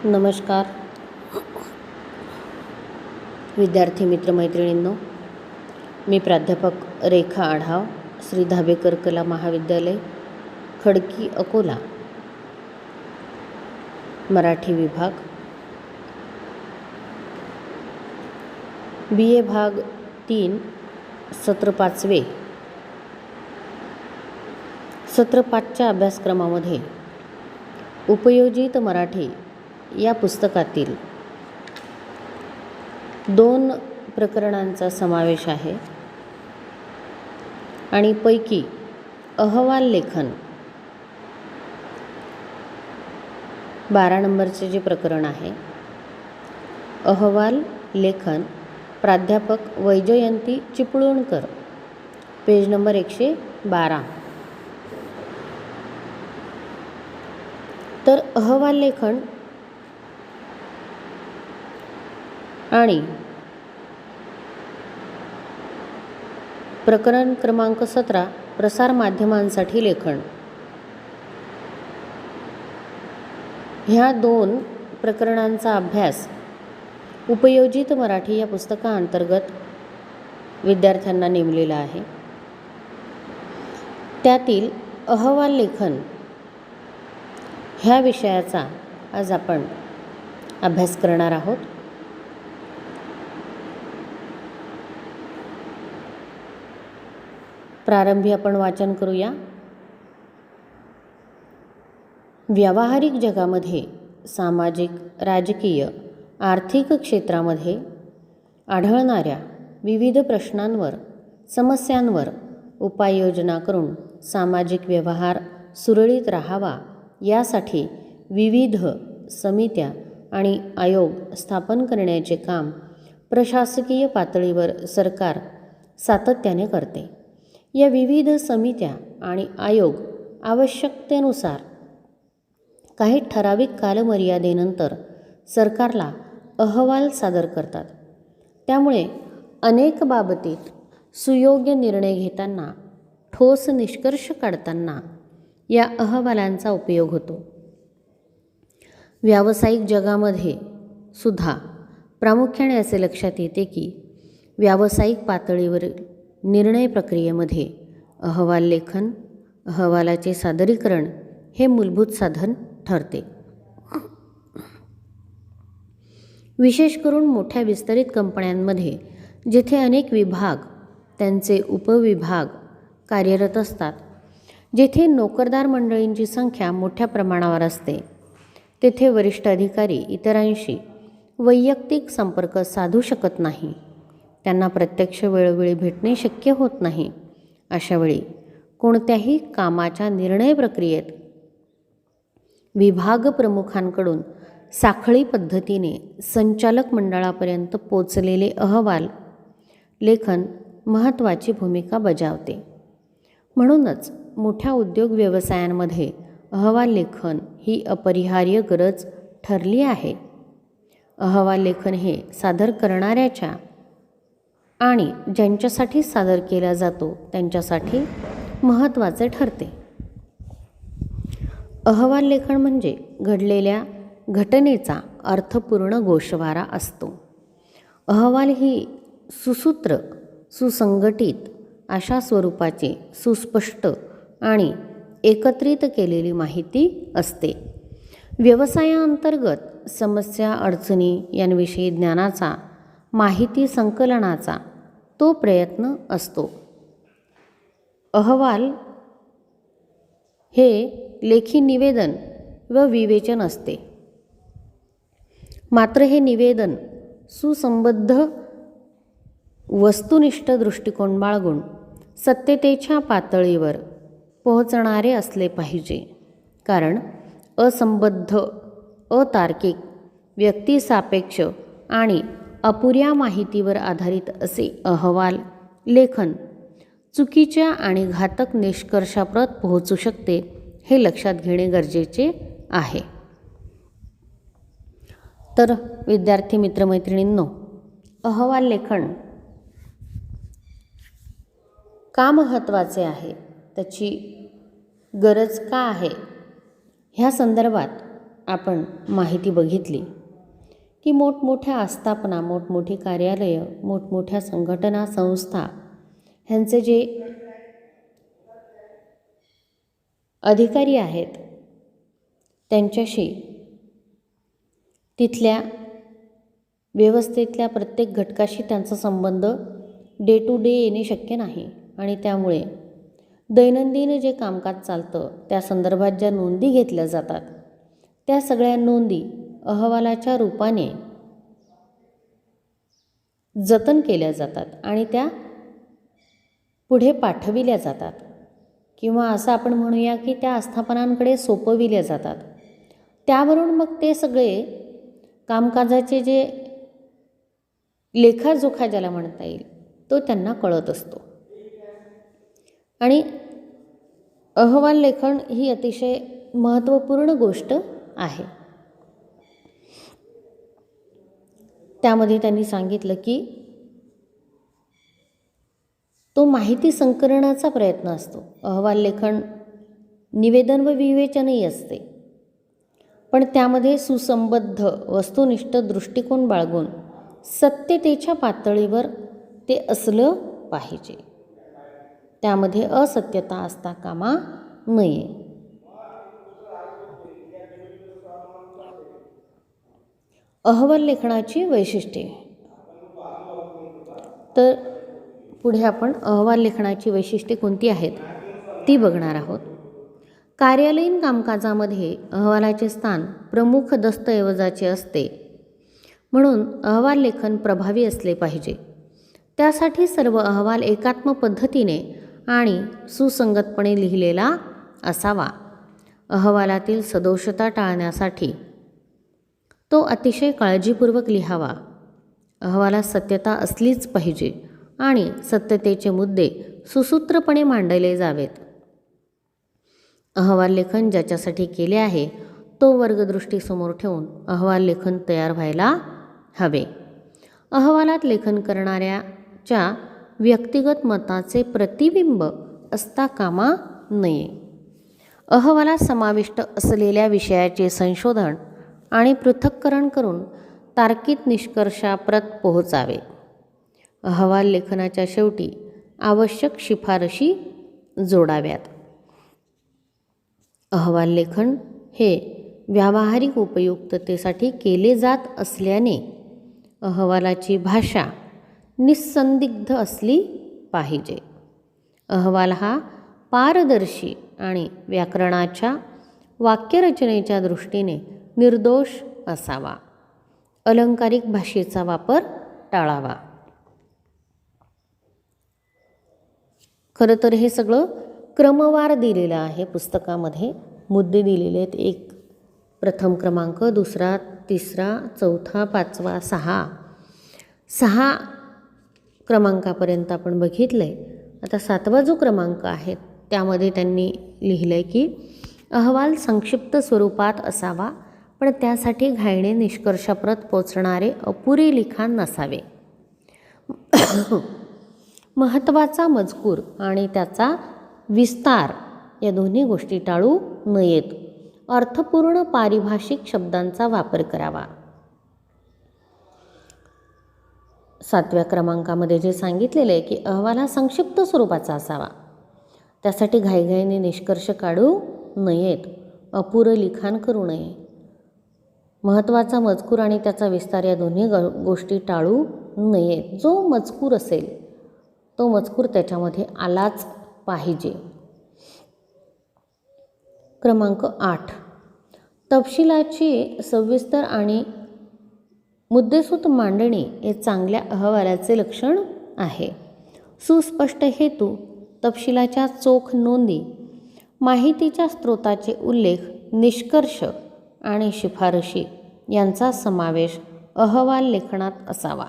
नमस्कार विद्यार्थी मित्रमैत्रिणींनो, मी प्राध्यापक रेखा आढाव, श्री धाबेकर कला महाविद्यालय, खडकी, अकोला, मराठी विभाग, BA भाग 3, सत्र 5वे. सत्र 5च्या अभ्यासक्रमामध्ये उपयोजित मराठी या पुस्तकातील 2 प्रकरणांचा समावेश आहे आणि पैकी अहवाल लेखन 12 नंबरचे जे प्रकरण आहे, अहवाल लेखन, प्राध्यापक वैजयंती चिपळूणकर, पेज नंबर 112. तर अहवाल लेखन आणि प्रकरण क्रमांक 17 प्रसार माध्यमांसाठी लेखन, ह्या 2 प्रकरणांचा अभ्यास उपयोजित मराठी या पुस्तकाअंतर्गत विद्यार्थ्यांना नेमलेला आहे. त्यातील अहवाल लेखन ह्या विषयाचा आज आपण अभ्यास करणार आहोत. प्रारंभी आपण वाचन करूया. व्यावहारिक जगामध्ये सामाजिक, राजकीय, आर्थिक क्षेत्रामध्ये आढळणाऱ्या विविध प्रश्नांवर, समस्यांवर उपाययोजना करून सामाजिक व्यवहार सुरळीत राहावा यासाठी विविध समित्या आणि आयोग स्थापन करण्याचे काम प्रशासकीय पातळीवर सरकार सातत्याने करते. या विविध समित्या आणि आयोग आवश्यकतेनुसार काही ठराविक कालमर्यादेनंतर सरकारला अहवाल सादर करतात. त्यामुळे अनेक बाबतीत सुयोग्य निर्णय घेताना, ठोस निष्कर्ष काढताना या अहवालांचा उपयोग होतो. व्यावसायिक जगामध्ये सुद्धा प्रामुख्याने असे लक्षात येते की व्यावसायिक पातळीवरील निर्णय प्रक्रियेमध्ये अहवाल लेखन, अहवालाचे सादरीकरण हे मूलभूत साधन ठरते. विशेष करून मोठ्या विस्तरित कंपन्यांमध्ये जेथे अनेक विभाग, त्यांचे उपविभाग कार्यरत असतात, जेथे नोकरदार मंडळींची संख्या मोठ्या प्रमाणावर असते, तेथे वरिष्ठ अधिकारी इतरांशी वैयक्तिक संपर्क साधू शकत नाही. त्यांना प्रत्यक्ष वेळोवेळी भेटणे शक्य होत नाही. अशावेळी कोणत्याही कामाच्या निर्णय प्रक्रियेत विभाग प्रमुखांकडून साखळी पद्धतीने संचालक मंडळापर्यंत पोचलेले अहवाल लेखन महत्त्वाची भूमिका बजावते. म्हणूनच मोठ्या उद्योग व्यवसायांमध्ये अहवाल लेखन ही अपरिहार्य गरज ठरली आहे. अहवाल लेखन हे सादर करणाऱ्याच्या आणि ज्यांच्यासाठी सादर केला जातो त्यांच्यासाठी महत्त्वाचे ठरते. अहवाल लेखन म्हणजे घडलेल्या घटनेचा अर्थपूर्ण गोषवारा असतो. अहवाल ही सुसूत्र, सुसंघटित अशा स्वरूपाची सुस्पष्ट आणि एकत्रित केलेली माहिती असते. व्यवसायाअंतर्गत समस्या, अडचणी यांविषयी ज्ञानाचा, माहिती संकलनाचा तो प्रयत्न असतो. अहवाल हे लेखी निवेदन व विवेचन असते. मात्र हे निवेदन सुसंबद्ध, वस्तुनिष्ठ दृष्टिकोन बाळगून सत्यतेच्या पातळीवर पोहोचणारे असले पाहिजे. कारण असंबद्ध, अतार्किक, व्यक्तिसापेक्ष आणि अपुऱ्या माहितीवर आधारित असे अहवाल लेखन चुकीच्या आणि घातक निष्कर्षाप्रत पोहोचू शकते, हे लक्षात घेणे गरजेचे आहे. तर विद्यार्थी मित्रमैत्रिणींनो, अहवाल लेखन का महत्त्वाचे आहे, त्याची गरज का आहे, ह्या संदर्भात आपण माहिती बघितली की मोठमोठ्या आस्थापना, मोठमोठी कार्यालयं, मोठमोठ्या संघटना, संस्था ह्यांचे जे अधिकारी आहेत त्यांच्याशी तिथल्या व्यवस्थेतल्या प्रत्येक घटकाशी त्यांचा संबंध डे टू डे येणे शक्य नाही आणि त्यामुळे दैनंदिन जे कामकाज चालतं त्या संदर्भात ज्या नोंदी घेतल्या जातात त्या सगळ्या नोंदी अहवालाच्या रूपाने जतन केल्या जातात आणि त्या पुढे पाठविल्या जातात किंवा असं आपण म्हणूया की त्या आस्थापनांकडे सोपविल्या जातात. त्यावरून मग ते सगळे कामकाजाचे जे लेखाजोखा ज्याला म्हणता येईल तो त्यांना कळत असतो. आणि अहवाल लेखन ही अतिशय महत्त्वपूर्ण गोष्ट आहे. त्यामध्ये त्यांनी सांगितलं की तो माहिती संकलनाचा प्रयत्न असतो. अहवाल लेखन निवेदन व विवेचनही असते, पण त्यामध्ये सुसंबद्ध वस्तुनिष्ठ दृष्टिकोन बाळगून सत्यतेच्या पातळीवर ते असलं पाहिजे. त्यामध्ये असत्यता असता कामा नये. अहवाल लेखनाची वैशिष्ट्ये. तर पुढे आपण अहवाल लेखनाची वैशिष्ट्ये कोणती आहेत ती बघणार आहोत. कार्यालयीन कामकाजामध्ये अहवालाचे स्थान प्रमुख दस्तऐवजाचे असते, म्हणून अहवाल लेखन प्रभावी असले पाहिजे. त्यासाठी सर्व अहवाल एकात्म पद्धतीने आणि सुसंगतपणे लिहिलेला असावा. अहवालातील सदोषता टाळण्यासाठी तो अतिशय काळजीपूर्वक लिहावा. अहवालात सत्यता असलीच पाहिजे आणि सत्यतेचे मुद्दे सुसूत्रपणे मांडले जावेत. अहवाल लेखन ज्याच्यासाठी केले आहे तो वर्गदृष्टीसमोर ठेवून अहवाल लेखन तयार व्हायला हवे. अहवालात लेखन करणाऱ्याच्या व्यक्तिगत मताचे प्रतिबिंब असता कामा नये. अहवालात समाविष्ट असलेल्या विषयाचे संशोधन आणि पृथक्करण करून तार्किक निष्कर्षाप्रत पोहोचावे. अहवाल लेखनाच्या शेवटी आवश्यक शिफारशी जोडाव्यात. अहवाल लेखन हे व्यावहारिक उपयुक्ततेसाठी केले जात असल्याने अहवालाची भाषा निस्संदिग्ध असली पाहिजे. अहवाल हा पारदर्शी आणि व्याकरणाच्या वाक्यरचनेच्या दृष्टीने निर्दोष असावा. अलंकारिक भाषेचा वापर टाळावा. खरं तर हे सगळं क्रमवार दिलेलं आहे पुस्तकामध्ये. मुद्दे दिलेले आहेत. एक प्रथम क्रमांक, दुसरा, तिसरा, चौथा, पाचवा, सहा क्रमांकापर्यंत आपण बघितलं आहे. आता 7वा जो क्रमांक आहे त्यामध्ये त्यांनी लिहिलं आहे की अहवाल संक्षिप्त स्वरूपात असावा, पण त्यासाठी घाईने निष्कर्षाप्रत पोचणारे अपुरे लिखाण नसावे. महत्त्वाचा मजकूर आणि त्याचा विस्तार या दोन्ही गोष्टी टाळू नयेत. अर्थपूर्ण पारिभाषिक शब्दांचा वापर करावा. 7व्या क्रमांकामध्ये जे सांगितलेलं आहे की अहवाल हा संक्षिप्त स्वरूपाचा असावा, त्यासाठी घाईघाईने निष्कर्ष काढू नयेत, अपुरं लिखाण करू नये. महत्त्वाचा मजकूर आणि त्याचा विस्तार या दोन्ही गोष्टी टाळू नयेत. जो मजकूर असेल तो मजकूर त्याच्यामध्ये आलाच पाहिजे. क्रमांक 8, तपशिलाची सविस्तर आणि मुद्देसूद मांडणी हे चांगल्या अहवालाचे लक्षण आहे. सुस्पष्ट हेतू, तपशिलाच्या चोख नोंदी, माहितीच्या स्रोताचे उल्लेख, निष्कर्ष आणि शिफारशी यांचा समावेश अहवाल लेखनात असावा.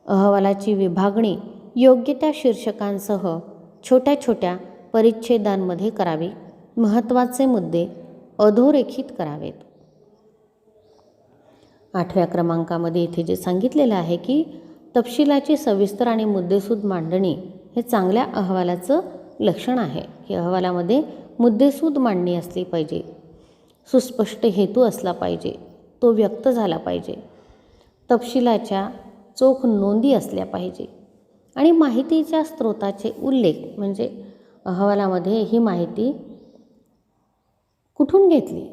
अहवालाची विभागणी योग्य त्या शीर्षकांसह छोट्या छोट्या परिच्छेदांमध्ये करावी. महत्त्वाचे मुद्दे अधोरेखित करावेत. 8व्या क्रमांकामध्ये इथे जे सांगितलेलं आहे की तपशिलाची सविस्तर आणि मुद्देसूद मांडणी हे चांगल्या अहवालाचं लक्षण आहे की अहवालामध्ये मुद्देसूद मांडणी असली पाहिजे. सुस्पष्ट हेतू असला पाहिजे, तो व्यक्त झाला पाहिजे, तपशिलाच्या चोख नोंदी असल्या पाहिजे आणि माहितीच्या स्रोताचे उल्लेख म्हणजे अहवालामध्ये ही माहिती कुठून घेतली,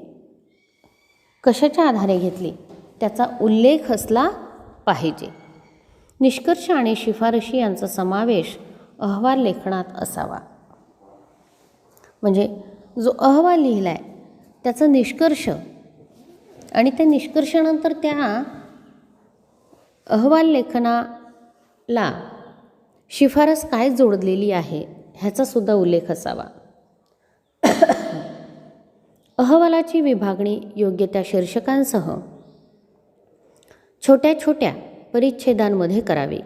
कशाच्या आधारे घेतली त्याचा उल्लेख असला पाहिजे. निष्कर्ष आणि शिफारशी यांचा समावेश अहवाल लेखनात असावा. म्हणजे जो अहवाल लिहिला आहे त्याचं निष्कर्ष आणि त्या निष्कर्षानंतर त्या अहवाल लेखनाला शिफारस काय जोडलेली आहे ह्याचा सुद्धा उल्लेख असावा. अहवालाची विभागणी योग्य त्या शीर्षकांसह छोट्या छोट्या परिच्छेदांमध्ये करावे.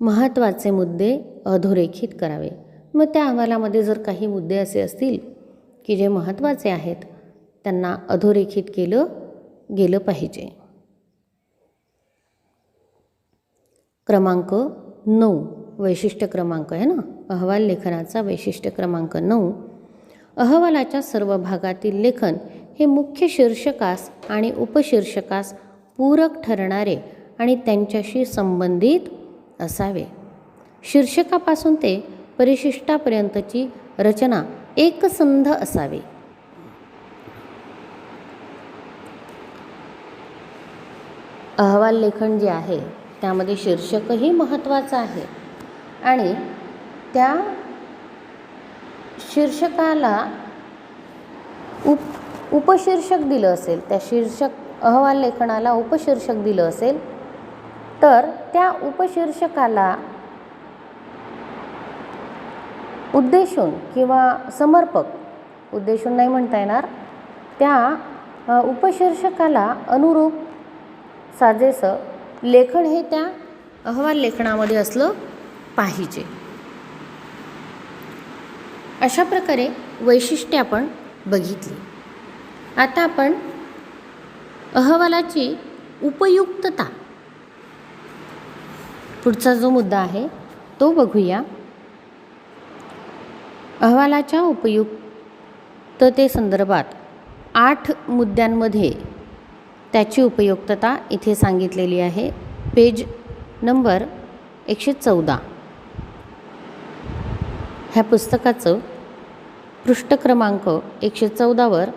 महत्त्वाचे मुद्दे अधोरेखित करावे. मग त्या अहवालामध्ये जर काही मुद्दे असे असतील की जे महत्त्वाचे आहेत त्यांना अधोरेखित केलं गेलं पाहिजे. क्रमांक 9 वैशिष्ट्य क्रमांक आहे ना, अहवाल लेखनाचा वैशिष्ट्य क्रमांक 9. अहवालाच्या सर्व भागातील लेखन हे मुख्य शीर्षकास आणि उपशीर्षकास पूरक ठरणारे आणि त्यांच्याशी संबंधित असावे. शीर्षकापासून ते परिशिष्टापर्यंतची रचना एकसंध असावी. अहवाल लेखन जे आहे त्यामध्ये शीर्षकही महत्त्वाचं आहे आणि त्या शीर्षकाला उपशीर्षक दिलं असेल, त्या अहवाल लेखनाला उपशीर्षक दिलं असेल तर त्या उपशीर्षकाला उद्देशून किंवा समर्पक, उद्देशून नाही म्हणता येणार, त्या उपशीर्षकाला अनुरूप साजेसं लेखन हे त्या अहवाल लेखनामध्ये असलं पाहिजे. अशा प्रकारे वैशिष्ट्ये आपण बघितली. आता आपण अहवालाची उपयुक्तता, पुढचा जो मुद्दा आहे तो बघूया. अहवालाच्या उपयुक्ततेसंदर्भात 8 मुद्द्यांमध्ये त्याची उपयुक्तता इथे सांगितलेली आहे. पेज नंबर 114 ह्या पुस्तकाचं पृष्ठ क्रमांक 114वर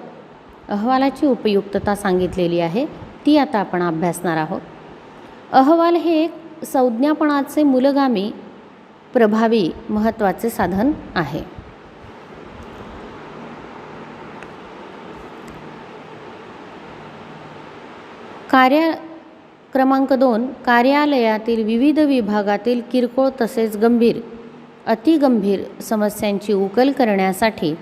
अहवालाची उपयुक्तता सांगितलेली आहे. ती आता आपण अभ्यासणार आहोत. अहवाल हे एक संज्ञापनाचे मूलगामी प्रभावी महत्त्वाचे साधन आहे. क्रमांक 2 कार्यालयातील विविध विभागातील किरकोळ तसेच गंभीर अतिगंभीर समस्यांची उकल करण्यासाठी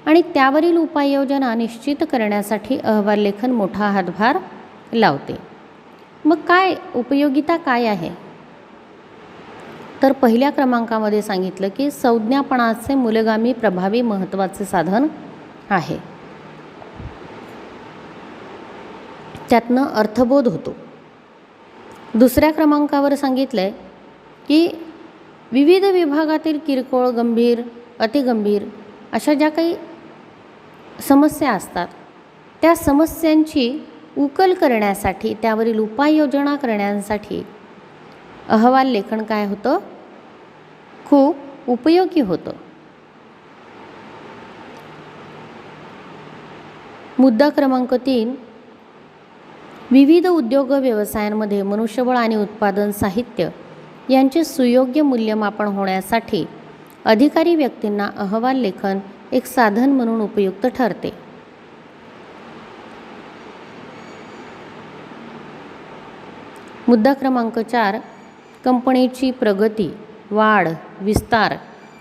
आणि त्यावरील उपाययोजना निश्चित करण्यासाठी अहवाल लेखन मोठा हातभार लावते. मग काय उपयोगिता काय आहे तर पहिल्या क्रमांकामध्ये सांगितलं की संज्ञापनाचे मूलगामी प्रभावी महत्त्वाचे साधन आहे. त्यातनं अर्थबोध होतो. दुसऱ्या क्रमांकावर सांगितलं आहे की विविध विभागातील किरकोळ गंभीर अतिगंभीर अशा ज्या काही समस्या असतात त्या समस्यांची उकल करण्यासाठी त्यावरील उपाययोजना करण्यासाठी अहवाल लेखन काय होतं, खूप उपयोगी होतं. मुद्दा क्रमांक 3 विविध उद्योग व्यवसायांमध्ये मनुष्यबळ आणि उत्पादन साहित्य यांचे सुयोग्य मूल्यमापन होण्यासाठी अधिकारी व्यक्तींना अहवाल लेखन एक साधन म्हणून उपयुक्त ठरते. मुद्दा क्रमांक 4 कंपनीची प्रगती, वाढ, विस्तार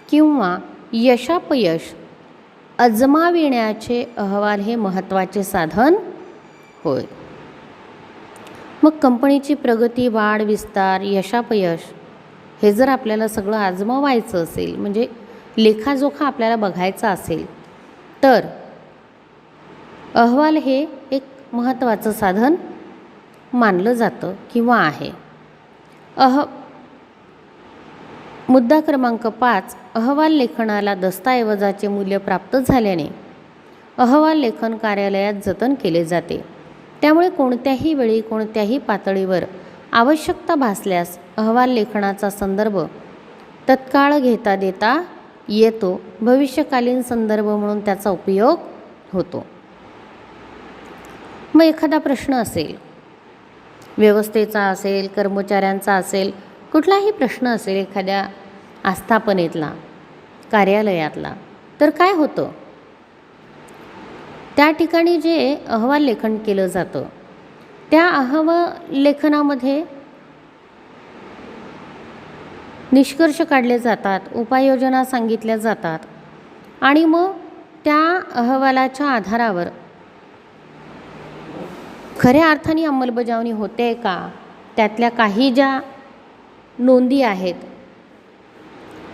किंवा यशापयश अजमाविण्याचे अहवाल हे महत्त्वाचे साधन होय. मग कंपनीची प्रगती, वाढ, विस्तार, यशापयश हे जर आपल्याला सगळं आजमावायचं असेल म्हणजे लेखाजोखा आपल्याला बघायचा असेल तर अहवाल हे एक महत्त्वाचं साधन मानलं जातं किंवा आहे. मुद्दा क्रमांक 5 अहवाल लेखनाला दस्तऐवजाचे मूल्य प्राप्त झाल्याने अहवाल लेखन कार्यालयात जतन केले जाते. त्यामुळे कोणत्याही वेळी कोणत्याही पातळीवर आवश्यकता भासल्यास अहवाल लेखनाचा संदर्भ तत्काळ घेता देता येतो. भविष्यकालीन संदर्भ म्हणून त्याचा उपयोग होतो. मग एखादा प्रश्न असेल, व्यवस्थेचा असेल, कर्मचाऱ्यांचा असेल, कुठलाही प्रश्न असेल एखाद्या आस्थापनेतला, कार्यालयातला, तर काय होतं, त्या ठिकाणी जे अहवाल लेखन केलं जातं त्या अहवाल लेखनामध्ये निष्कर्ष काढले जातात, उपाययोजना सांगितल्या जातात आणि मग त्या अहवालाच्या आधारावर खऱ्या अर्थाने अंमलबजावणी होते का, त्यातल्या काही ज्या नोंदी आहेत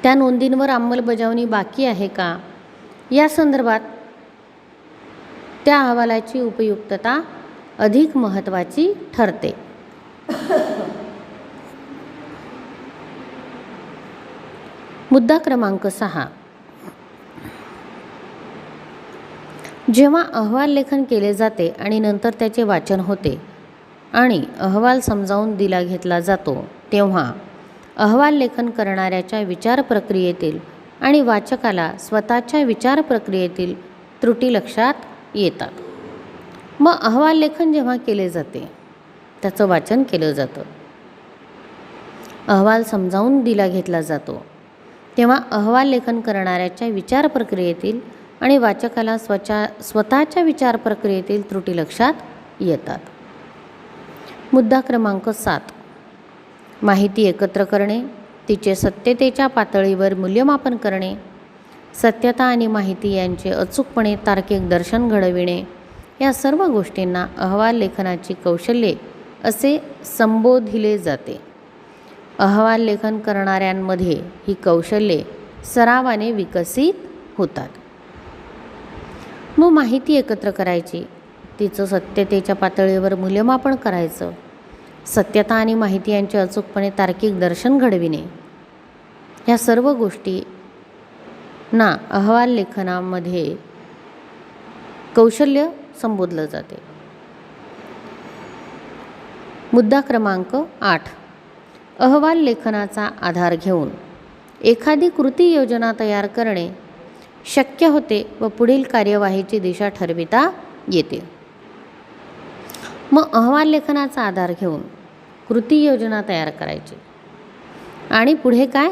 त्या नोंदींवर अंमलबजावणी बाकी आहे का, या संदर्भात त्या अहवालाची उपयुक्तता अधिक महत्त्वाची ठरते. मुद्दा क्रमांक 6. जेव्हा अहवाल लेखन केले जाते आणि नंतर त्याचे वाचन होते आणि अहवाल समजावून दिला घेतला जातो, तेव्हा अहवाल लेखन करणाऱ्याच्या विचार प्रक्रियेतील आणि वाचकाला स्वतःच्या विचार प्रक्रियेतील त्रुटी लक्षात येतात. मग अहवाल लेखन जेव्हा केले जाते, त्याचं वाचन केलं जातं, अहवाल समजावून दिला घेतला जातो, तेव्हा अहवाल लेखन करणाऱ्याच्या विचार प्रक्रियेतील आणि वाचकाला स्वतःच्या विचार प्रक्रियेतील त्रुटी लक्षात येतात. मुद्दा क्रमांक 7. माहिती एकत्र करणे, तिचे सत्यतेच्या पातळीवर मूल्यमापन करणे, सत्यता आणि माहिती यांचे अचूकपणे तार्किक दर्शन घडविणे, या सर्व गोष्टींना अहवाल लेखनाची कौशल्ये असे संबोधिले जाते. अहवाल लेखन करणाऱ्यांमध्ये ही कौशल्ये सरावाने विकसित होतात. मग माहिती एकत्र करायची, तिचं सत्यतेच्या पातळीवर मूल्यमापन करायचं, सत्यता आणि माहिती यांचे अचूकपणे तार्किक दर्शन घडविणे, ह्या सर्व गोष्टी ना अहवाल लेखनामध्ये कौशल्य संबोधलं जाते. मुद्दा क्रमांक 8. अहवाल लेखनाचा आधार घेऊन एखादी कृती योजना तयार करणे शक्य होते व पुढील कार्यवाहीची दिशा ठरविता येते. मग अहवाल लेखनाचा आधार घेऊन कृती योजना तयार करायची आणि पुढे काय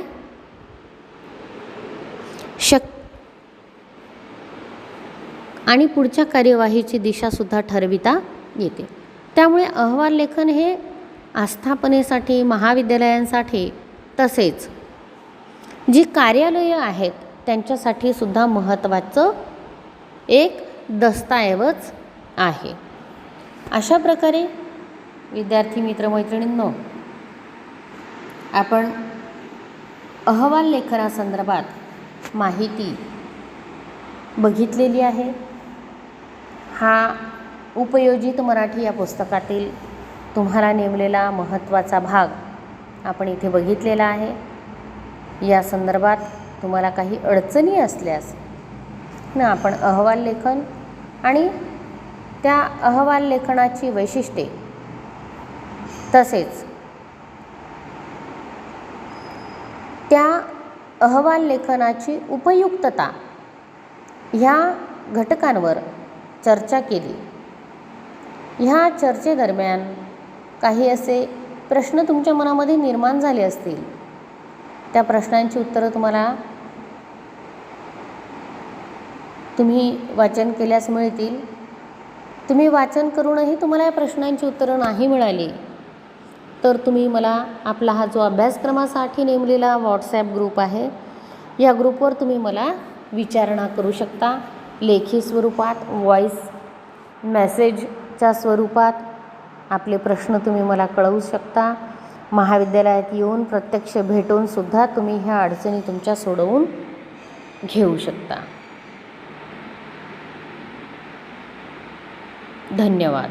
आणि पुढच्या कार्यवाहीची दिशासुद्धा ठरविता येते. त्यामुळे अहवाल लेखन हे आस्थापनेसाठी, महाविद्यालयांसाठी, तसेच जी कार्यालयं आहेत त्यांच्यासाठी सुद्धा महत्त्वाचं एक दस्तऐवज आहे. अशा प्रकारे विद्यार्थी मित्रमैत्रिणींनो, आपण अहवाल लेखनासंदर्भात माहिती बघितलेली आहे. हा उपयोजित मराठी या पुस्तकातील तुम्हाला नेमलेला महत्त्वाचा भाग आपण इथे बघितलेला आहे. या संदर्भात तुम्हाला काही अडचणी असल्यास ना आपण अहवाल लेखन आणि त्या अहवाल लेखनाची वैशिष्ट्ये, तसेच त्या अहवाल लेखनाची उपयुक्तता ह्या घटकांवर चर्चा केली. ह्या चर्चेदरम्यान काही असे प्रश्न तुमच्या मनामध्ये निर्माण झाले असतील, त्या प्रश्नांची उत्तरं तुम्ही वाचन केल्यास मिळतील. तुम्ही वाचन करूनही तुम्हाला या प्रश्नांची उत्तरं नाही मिळाली तर तुम्ही मला आपला हा जो अभ्यासक्रमासाठी नेमलेला व्हॉट्सॲप ग्रुप आहे, या ग्रुपवर तुम्ही मला विचारणा करू शकता. लेखी स्वरूपात, व्हॉईस मेसेजच्या स्वरूपात आपले प्रश्न तुम्ही मला कळवू शकता. महाविद्यालयात येऊन प्रत्यक्ष भेटून सुद्धा तुम्ही ह्या अडचणी तुमच्या सोडवून घेऊ शकता. धन्यवाद.